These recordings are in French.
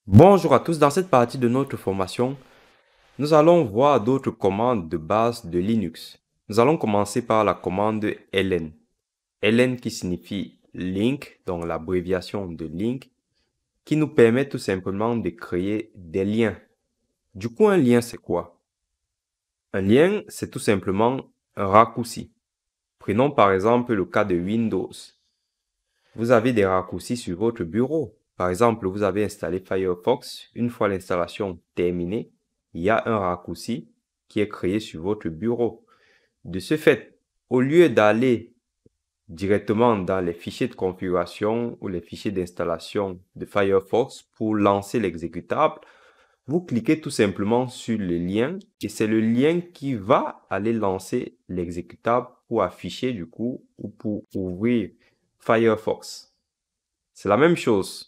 Bonjour à tous, dans cette partie de notre formation, nous allons voir d'autres commandes de base de Linux. Nous allons commencer par la commande ln. ln qui signifie link, donc l'abréviation de link, qui nous permet tout simplement de créer des liens. Du coup, un lien, c'est quoi? Un lien, c'est tout simplement un raccourci. Prenons par exemple le cas de Windows. Vous avez des raccourcis sur votre bureau. Par exemple, vous avez installé Firefox. Une fois l'installation terminée, il y a un raccourci qui est créé sur votre bureau. De ce fait, au lieu d'aller directement dans les fichiers de configuration ou les fichiers d'installation de Firefox pour lancer l'exécutable, vous cliquez tout simplement sur le lien et c'est le lien qui va aller lancer l'exécutable pour afficher du coup ou pour ouvrir Firefox. C'est la même chose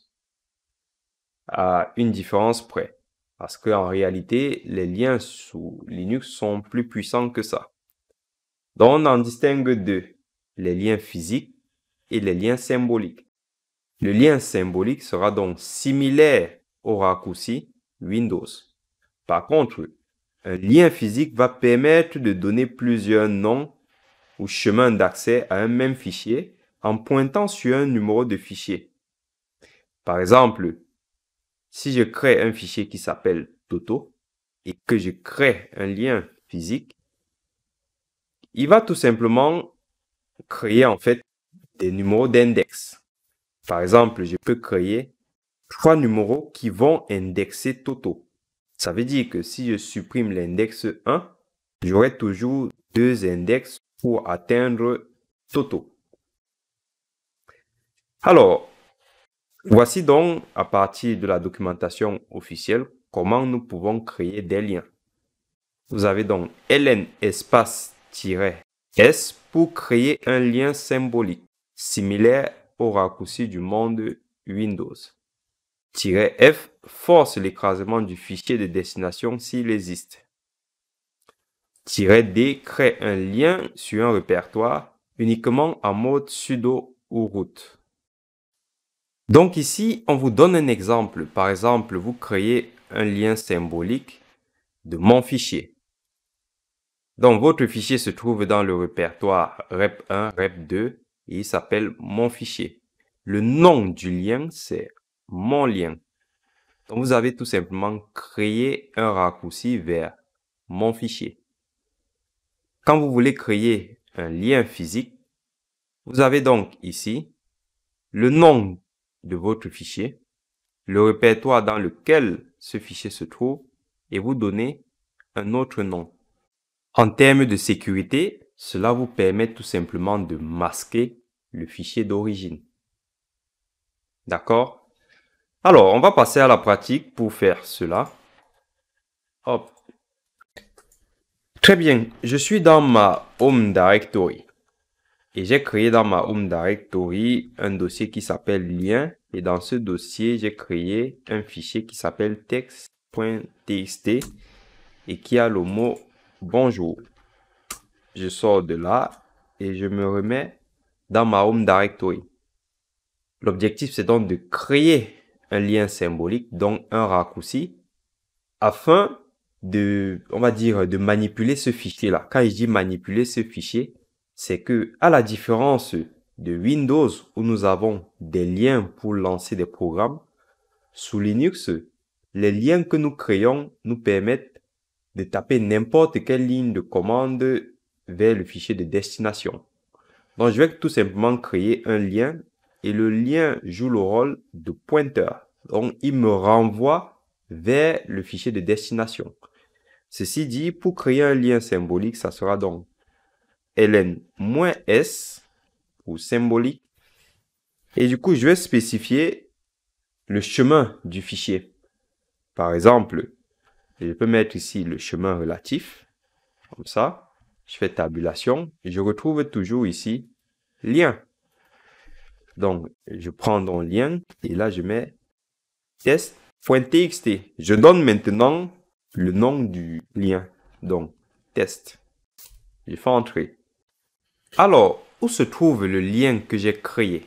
à une différence près. Parce qu'en réalité, les liens sous Linux sont plus puissants que ça. Donc, on en distingue deux, les liens physiques et les liens symboliques. Le lien symbolique sera donc similaire au raccourci Windows. Par contre, un lien physique va permettre de donner plusieurs noms ou chemins d'accès à un même fichier en pointant sur un numéro de fichier. Par exemple, si je crée un fichier qui s'appelle Toto et que je crée un lien physique, il va tout simplement créer en fait des numéros d'index. Par exemple, je peux créer 3 numéros qui vont indexer Toto. Ça veut dire que si je supprime l'index 1, j'aurai toujours 2 index pour atteindre Toto. Alors, voici donc, à partir de la documentation officielle, comment nous pouvons créer des liens. Vous avez donc ln espace-s pour créer un lien symbolique, similaire au raccourci du monde Windows. -f force l'écrasement du fichier de destination s'il existe. -d crée un lien sur un répertoire uniquement en mode sudo ou root. Donc ici, on vous donne un exemple. Par exemple, vous créez un lien symbolique de mon fichier. Donc votre fichier se trouve dans le répertoire rep1, rep2 et il s'appelle mon fichier. Le nom du lien, c'est mon lien. Donc vous avez tout simplement créé un raccourci vers mon fichier. Quand vous voulez créer un lien physique, vous avez donc ici le nom de votre fichier, le répertoire dans lequel ce fichier se trouve et vous donnez un autre nom. En termes de sécurité, cela vous permet tout simplement de masquer le fichier d'origine. D'accord? Alors, on va passer à la pratique pour faire cela. Hop. Très bien, je suis dans ma Home Directory. Et j'ai créé dans ma Home Directory un dossier qui s'appelle lien. Et dans ce dossier, j'ai créé un fichier qui s'appelle text.txt et qui a le mot bonjour. Je sors de là et je me remets dans ma Home Directory. L'objectif, c'est donc de créer un lien symbolique, donc un raccourci, afin de, on va dire, de manipuler ce fichier-là. Quand je dis manipuler ce fichier, c'est que, à la différence de Windows, où nous avons des liens pour lancer des programmes, sous Linux, les liens que nous créons nous permettent de taper n'importe quelle ligne de commande vers le fichier de destination. Donc, je vais tout simplement créer un lien et le lien joue le rôle de pointeur. Donc, il me renvoie vers le fichier de destination. Ceci dit, pour créer un lien symbolique, ça sera donc ln-s pour symbolique. Et du coup, je vais spécifier le chemin du fichier. Par exemple, je peux mettre ici le chemin relatif, comme ça. Je fais tabulation et je retrouve toujours ici lien. Donc, je prends mon lien et là, je mets test.txt. Je donne maintenant le nom du lien. Donc, test. Je fais entrer. Alors, où se trouve le lien que j'ai créé?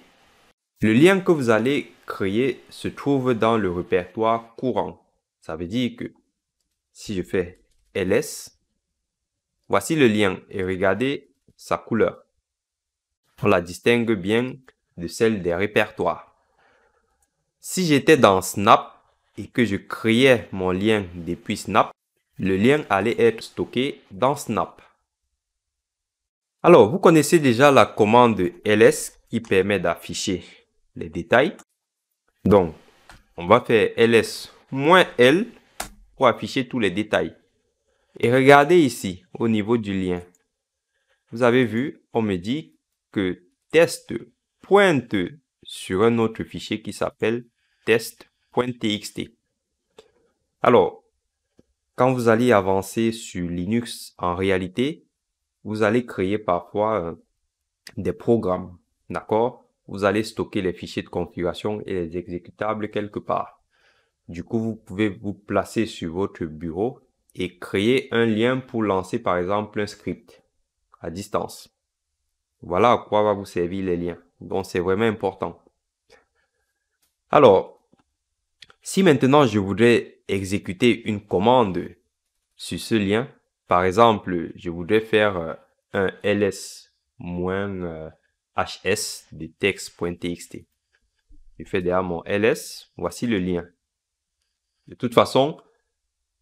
Le lien que vous allez créé se trouve dans le répertoire courant. Ça veut dire que si je fais ls, voici le lien et regardez sa couleur. On la distingue bien de celle des répertoires. Si j'étais dans Snap et que je créais mon lien depuis Snap, le lien allait être stocké dans Snap. Alors, vous connaissez déjà la commande ls qui permet d'afficher les détails. Donc, on va faire ls-l pour afficher tous les détails. Et regardez ici, au niveau du lien. Vous avez vu, on me dit que test pointe sur un autre fichier qui s'appelle test.txt. Alors, quand vous allez avancer sur Linux, en réalité, vous allez créer parfois des programmes, d'accord? Vous allez stocker les fichiers de configuration et les exécutables quelque part. Du coup, vous pouvez vous placer sur votre bureau et créer un lien pour lancer par exemple un script à distance. Voilà à quoi va vous servir les liens. Donc, c'est vraiment important. Alors, si maintenant je voudrais exécuter une commande sur ce lien, par exemple, je voudrais faire un ls-hs de text.txt. Je fais derrière mon ls, voici le lien. De toute façon,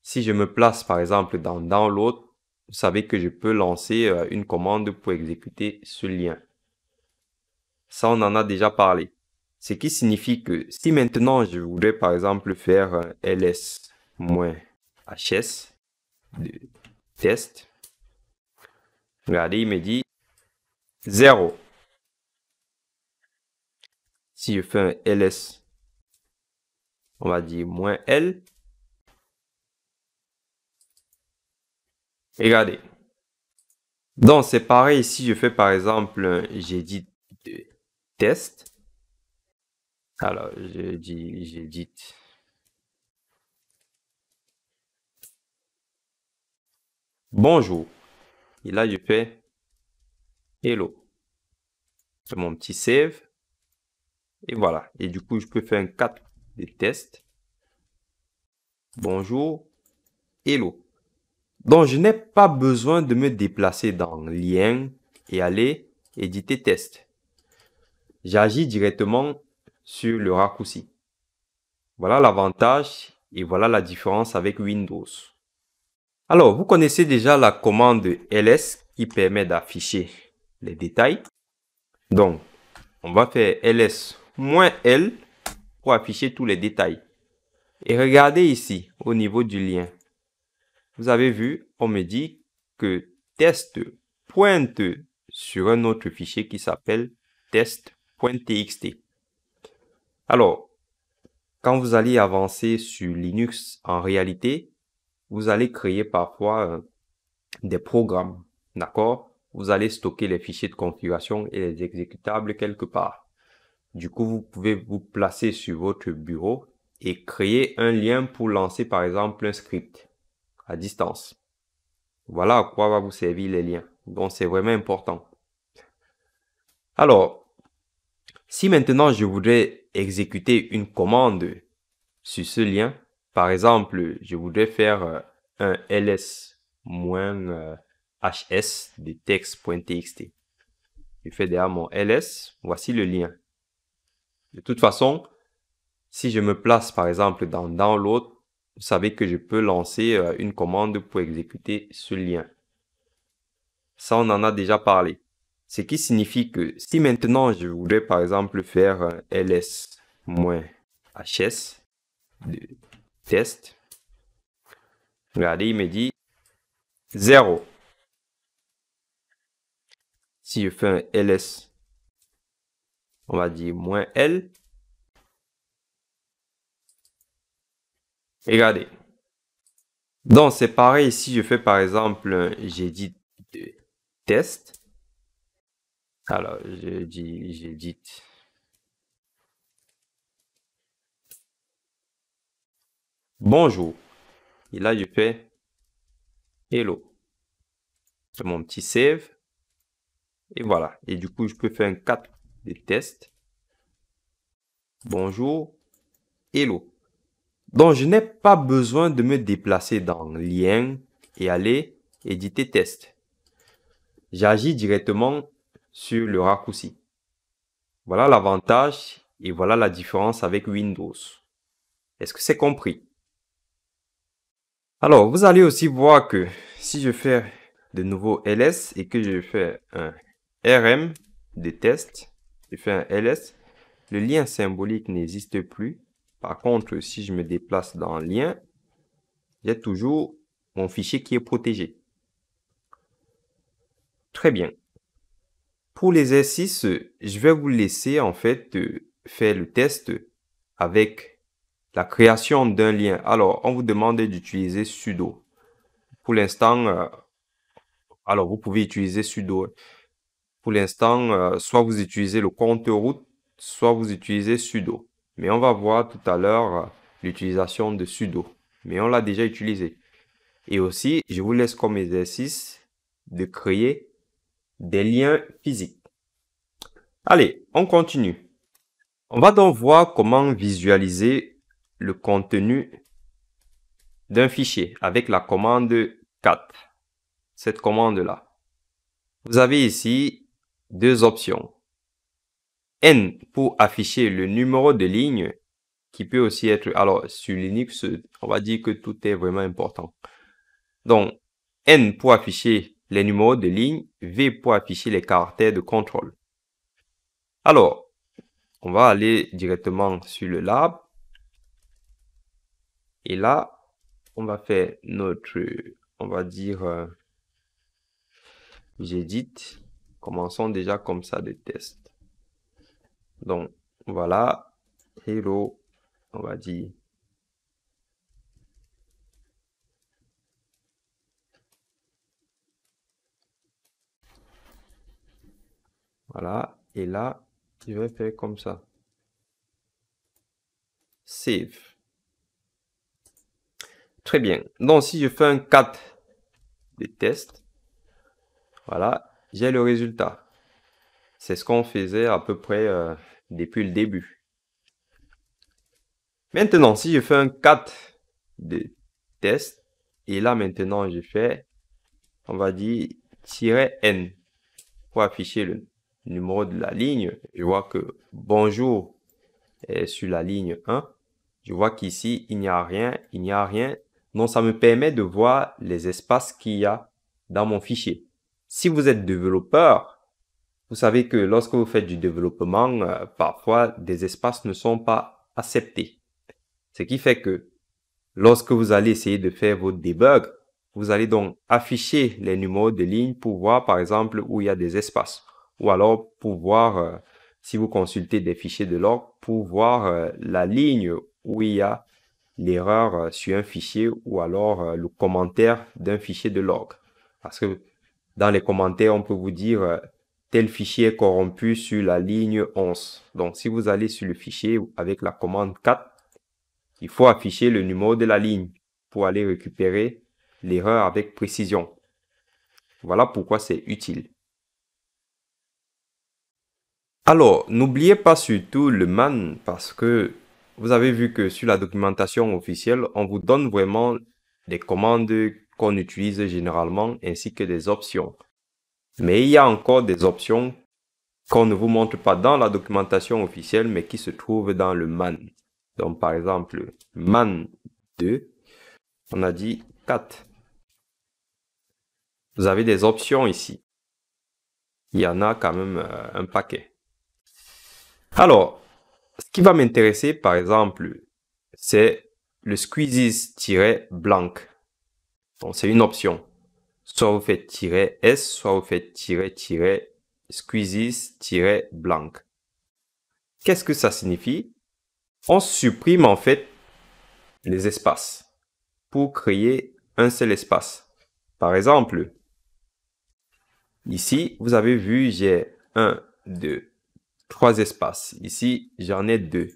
si je me place par exemple dans download, vous savez que je peux lancer une commande pour exécuter ce lien. Ça, on en a déjà parlé. Ce qui signifie que si maintenant je voudrais par exemple faire un ls-hs de test, regardez, il me dit 0. Si je fais un ls, on va dire -l. Regardez. Donc, c'est pareil si je fais par exemple un j'édite de test. Alors, j'édite. Bonjour. Et là, je fais hello. C'est mon petit save. Et voilà. Et du coup, je peux faire un 4 de test. Bonjour. Hello. Donc, je n'ai pas besoin de me déplacer dans lien et aller éditer test. J'agis directement sur le raccourci. Voilà l'avantage et voilà la différence avec Windows. Alors, vous connaissez déjà la commande ls qui permet d'afficher les détails. Donc, on va faire ls-l pour afficher tous les détails. Et regardez ici, au niveau du lien. Vous avez vu, on me dit que test pointe sur un autre fichier qui s'appelle test.txt. Alors, quand vous allez avancer sur Linux, en réalité, vous allez créer parfois des programmes, d'accord? Vous allez stocker les fichiers de configuration et les exécutables quelque part. Du coup, vous pouvez vous placer sur votre bureau et créer un lien pour lancer par exemple un script à distance. Voilà à quoi va vous servir les liens. Donc, c'est vraiment important. Alors, si maintenant je voudrais exécuter une commande sur ce lien, par exemple, je voudrais faire un ls-hs de text.txt. Je fais derrière mon ls, voici le lien. De toute façon, si je me place par exemple dans download, vous savez que je peux lancer une commande pour exécuter ce lien. Ça, on en a déjà parlé. Ce qui signifie que si maintenant je voudrais par exemple faire un ls-hs de test, regardez, il me dit 0. Si je fais un ls, on va dire -l. Regardez. Donc, c'est pareil si je fais par exemple un j'édite de test. Alors, j'édite. Bonjour. Et là, je fais hello. C'est mon petit save. Et voilà. Et du coup, je peux faire un 4 de test. bonjour, hello. Donc, je n'ai pas besoin de me déplacer dans lien et aller éditer test. J'agis directement sur le raccourci. Voilà l'avantage et voilà la différence avec Windows. Est-ce que c'est compris? Alors, vous allez aussi voir que si je fais de nouveau ls et que je fais un rm de test, je fais un ls, le lien symbolique n'existe plus. Par contre, si je me déplace dans lien, j'ai toujours mon fichier qui est protégé. Très bien. Pour l'exercice, je vais vous laisser en fait faire le test avec la création d'un lien. Alors, on vous demande d'utiliser sudo. Pour l'instant, alors vous pouvez utiliser sudo. Pour l'instant, soit vous utilisez le compte route, soit vous utilisez sudo. Mais on va voir tout à l'heure l'utilisation de sudo. Mais on l'a déjà utilisé. Et aussi, je vous laisse comme exercice de créer des liens physiques. Allez, on continue. On va donc voir comment visualiser le contenu d'un fichier avec la commande cat. Cette commande-là. Vous avez ici deux options. N pour afficher le numéro de ligne qui peut aussi être... Alors, sur Linux, on va dire que tout est vraiment important. Donc, N pour afficher les numéros de ligne, V pour afficher les caractères de contrôle. Alors, on va aller directement sur le lab. Et là, on va faire notre, on va dire, j'édite. Commençons déjà comme ça de test. Donc, voilà. Hello, on va dire. Voilà. Et là, je vais faire comme ça. Save. Très bien. Donc, si je fais un cat de test, voilà, j'ai le résultat. C'est ce qu'on faisait à peu près depuis le début. Maintenant, si je fais un cat de test, et là maintenant je fais, on va dire, "-n" pour afficher le numéro de la ligne. Je vois que bonjour est sur la ligne 1. Je vois qu'ici, il n'y a rien, il n'y a rien. Donc, ça me permet de voir les espaces qu'il y a dans mon fichier. Si vous êtes développeur, vous savez que lorsque vous faites du développement, parfois, des espaces ne sont pas acceptés. Ce qui fait que lorsque vous allez essayer de faire votre debug, vous allez donc afficher les numéros de ligne pour voir, par exemple, où il y a des espaces. Ou alors, pour voir, si vous consultez des fichiers de log, pour voir la ligne où il y a l'erreur sur un fichier ou alors le commentaire d'un fichier de log. Parce que dans les commentaires, on peut vous dire tel fichier est corrompu sur la ligne 11. Donc, si vous allez sur le fichier avec la commande 4, il faut afficher le numéro de la ligne pour aller récupérer l'erreur avec précision. Voilà pourquoi c'est utile. Alors, n'oubliez pas surtout le man parce que vous avez vu que sur la documentation officielle, on vous donne vraiment des commandes qu'on utilise généralement ainsi que des options. Mais il y a encore des options qu'on ne vous montre pas dans la documentation officielle mais qui se trouvent dans le man. Donc par exemple, man 2, on a dit 4. Vous avez des options ici. Il y en a quand même un paquet. Alors, ce qui va m'intéresser, par exemple, c'est le squeezes-blank. Donc, c'est une option. Soit vous faites "-s", soit vous faites "-squeezes-blank". Qu'est-ce que ça signifie? On supprime en fait les espaces pour créer un seul espace. Par exemple, ici, vous avez vu, j'ai 1, 2, 3 espaces. Ici, j'en ai 2.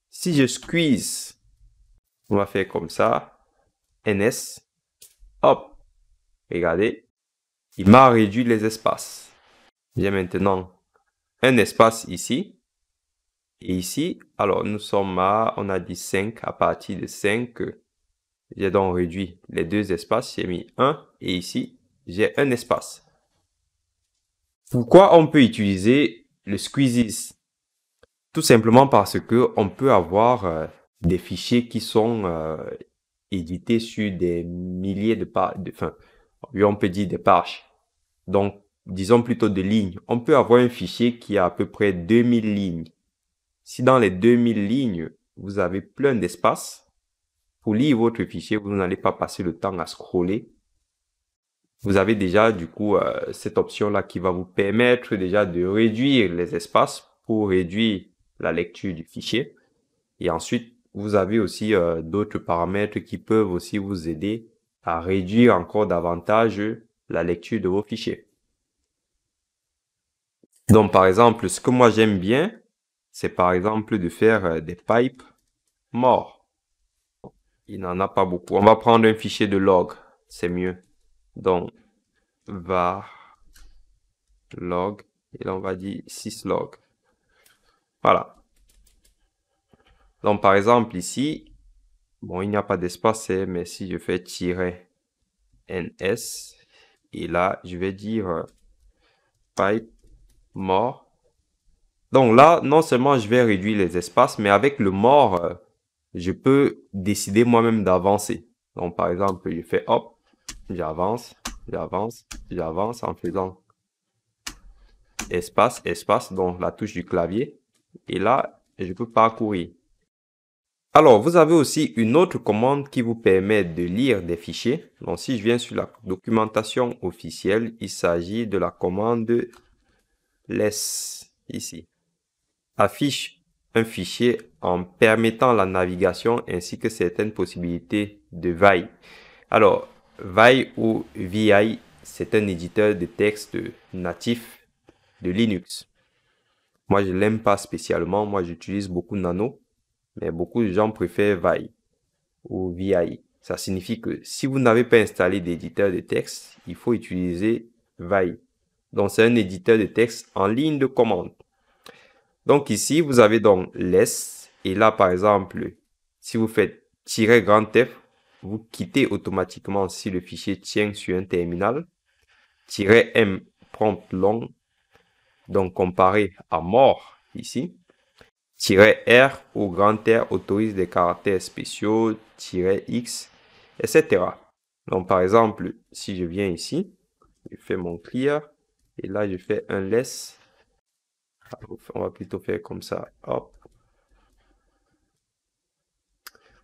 Si je squeeze, on va faire comme ça. NS. Hop. Regardez. Il m'a réduit les espaces. J'ai maintenant un espace ici. Et ici, alors nous sommes on a dit 5, à partir de 5, j'ai donc réduit les deux espaces, j'ai mis 1 et ici, j'ai un espace. Pourquoi on peut utiliser le squeezes? Tout simplement parce que on peut avoir des fichiers qui sont édités sur des milliers de pages, enfin, on peut dire des pages. Donc, disons plutôt de lignes. On peut avoir un fichier qui a à peu près 2000 lignes. Si dans les 2000 lignes, vous avez plein d'espace, pour lire votre fichier, vous n'allez pas passer le temps à scroller. Vous avez déjà du coup cette option-là qui va vous permettre déjà de réduire les espaces pour réduire la lecture du fichier. Et ensuite, vous avez aussi d'autres paramètres qui peuvent aussi vous aider à réduire encore davantage la lecture de vos fichiers. Donc, par exemple, ce que moi j'aime bien, c'est par exemple de faire des pipes morts. Il n'en a pas beaucoup. On va prendre un fichier de log, c'est mieux. Donc, var log, et là on va dire syslog. Voilà. Donc, par exemple, ici, bon, il n'y a pas d'espace, mais si je fais tiret ns, et là, je vais dire pipe mort. Donc là, non seulement je vais réduire les espaces, mais avec le mort, je peux décider moi-même d'avancer. Donc, par exemple, je fais hop, j'avance, j'avance, j'avance en faisant espace, espace, donc la touche du clavier. Et là, je peux parcourir. Alors, vous avez aussi une autre commande qui vous permet de lire des fichiers. Donc, si je viens sur la documentation officielle, il s'agit de la commande less, ici. Affiche un fichier en permettant la navigation ainsi que certaines possibilités de VI. Alors, VI ou VI, c'est un éditeur de texte natif de Linux. Moi, je l'aime pas spécialement. Moi, j'utilise beaucoup Nano, mais beaucoup de gens préfèrent VI ou VI. Ça signifie que si vous n'avez pas installé d'éditeur de texte, il faut utiliser VI. Donc, c'est un éditeur de texte en ligne de commande. Donc ici, vous avez donc less. Et là, par exemple, si vous faites tirer grand F, vous quittez automatiquement si le fichier tient sur un terminal. Tirer M prompt long, donc comparé à mort ici. Tirer R ou grand R autorise des caractères spéciaux, tirer X, etc. Donc par exemple, si je viens ici, je fais mon clear, et là je fais un less. On va plutôt faire comme ça. Hop.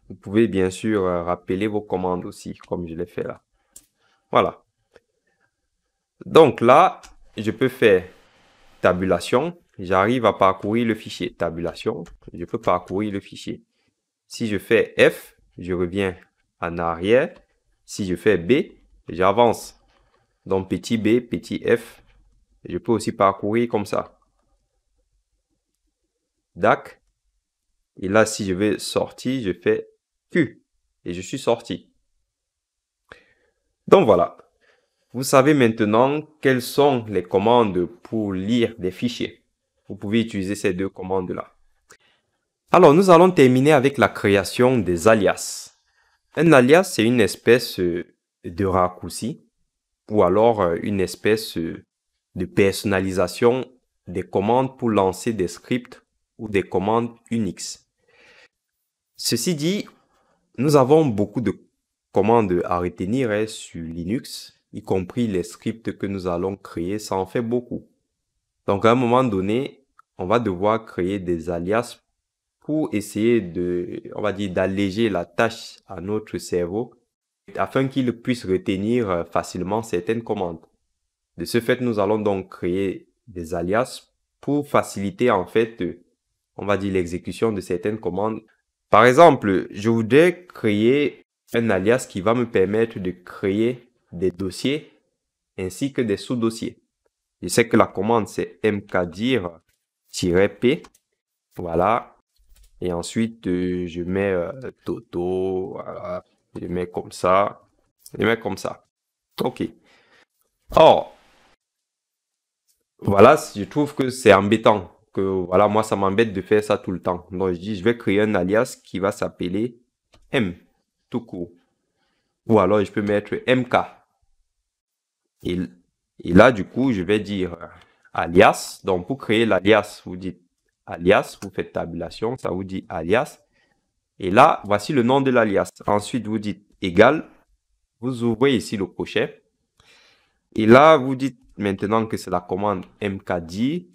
Vous pouvez bien sûr rappeler vos commandes aussi, comme je l'ai fait là. Voilà. Donc là, je peux faire tabulation. J'arrive à parcourir le fichier. Tabulation, je peux parcourir le fichier. Si je fais F, je reviens en arrière. Si je fais B, j'avance. Donc petit b, petit f, je peux aussi parcourir comme ça. DAC. Et là, si je vais sortir, je fais Q. Et je suis sorti. Donc voilà. Vous savez maintenant quelles sont les commandes pour lire des fichiers. Vous pouvez utiliser ces deux commandes-là. Alors, nous allons terminer avec la création des alias. Un alias, c'est une espèce de raccourci ou alors une espèce de personnalisation des commandes pour lancer des scripts ou des commandes Unix. Ceci dit, nous avons beaucoup de commandes à retenir sur Linux, y compris les scripts que nous allons créer, ça en fait beaucoup. Donc à un moment donné, on va devoir créer des alias pour essayer on va dire, d'alléger la tâche à notre cerveau afin qu'il puisse retenir facilement certaines commandes. De ce fait, nous allons donc créer des alias pour faciliter en fait, on va dire, l'exécution de certaines commandes. Par exemple, je voudrais créer un alias qui va me permettre de créer des dossiers ainsi que des sous-dossiers. Je sais que la commande c'est mkdir-p. Voilà. Et ensuite, je mets Toto. Voilà. Je mets comme ça. Je mets comme ça. OK. Or, voilà, je trouve que c'est embêtant. voilà, moi, ça m'embête de faire ça tout le temps. Donc, je dis, je vais créer un alias qui va s'appeler M, tout court. Ou alors, je peux mettre MK. Et, et là, du coup, je vais dire alias. Donc, pour créer l'alias, vous dites alias, vous faites tabulation, ça vous dit alias. Et là, voici le nom de l'alias. Ensuite, vous dites égal. Vous ouvrez ici le crochet. Et là, vous dites maintenant que c'est la commande mkdir-p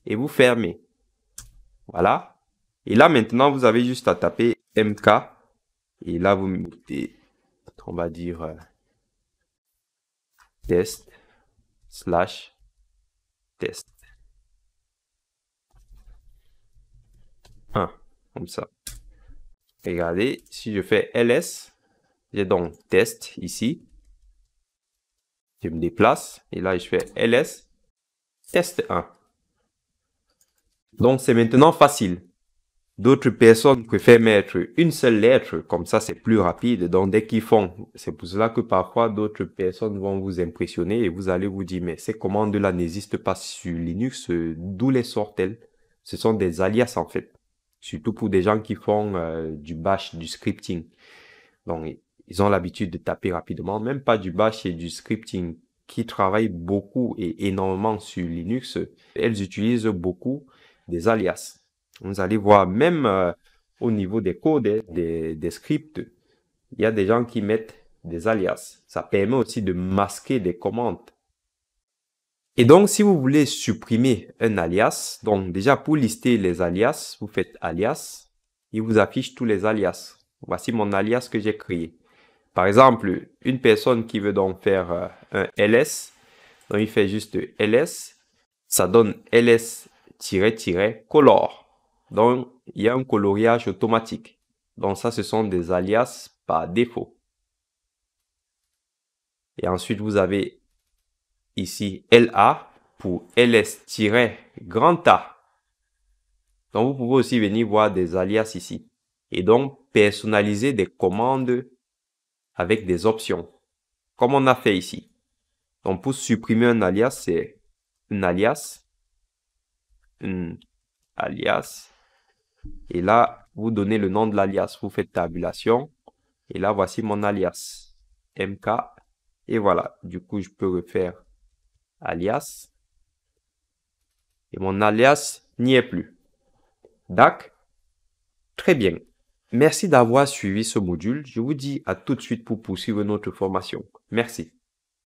et vous fermez. Voilà. Et là, maintenant, vous avez juste à taper mk. Et là, vous mettez, on va dire, test/test. Comme ça. Regardez, si je fais ls, j'ai donc test ici. Je me déplace et là, je fais ls, test 1. Donc, c'est maintenant facile. D'autres personnes préfèrent mettre une seule lettre, comme ça c'est plus rapide. Donc dès qu'ils font, c'est pour cela que parfois d'autres personnes vont vous impressionner et vous allez vous dire, mais ces commandes-là n'existent pas sur Linux, d'où les sortent-elles? Ce sont des alias en fait, surtout pour des gens qui font du bash, du scripting. Donc ils ont l'habitude de taper rapidement, même pas du bash et du scripting, qui travaillent beaucoup et énormément sur Linux. Elles utilisent beaucoup des alias. Vous allez voir, même au niveau des codes, des scripts, il y a des gens qui mettent des alias. Ça permet aussi de masquer des commandes. Et donc, si vous voulez supprimer un alias, donc déjà pour lister les alias, vous faites alias, il vous affiche tous les alias. Voici mon alias que j'ai créé. Par exemple, une personne qui veut donc faire un ls, donc il fait juste ls, ça donne ls-color. Donc, il y a un coloriage automatique. Donc, ça, ce sont des alias par défaut. Et ensuite, vous avez ici LA pour ls-grand A. Donc, vous pouvez aussi venir voir des alias ici. Et donc, personnaliser des commandes avec des options, comme on a fait ici. Donc, pour supprimer un alias, c'est un alias, et là, vous donnez le nom de l'alias, vous faites tabulation, et là, voici mon alias, mk, et voilà, du coup, je peux refaire alias, et mon alias n'y est plus. D'accord? Très bien. Merci d'avoir suivi ce module. Je vous dis à tout de suite pour poursuivre notre formation. Merci.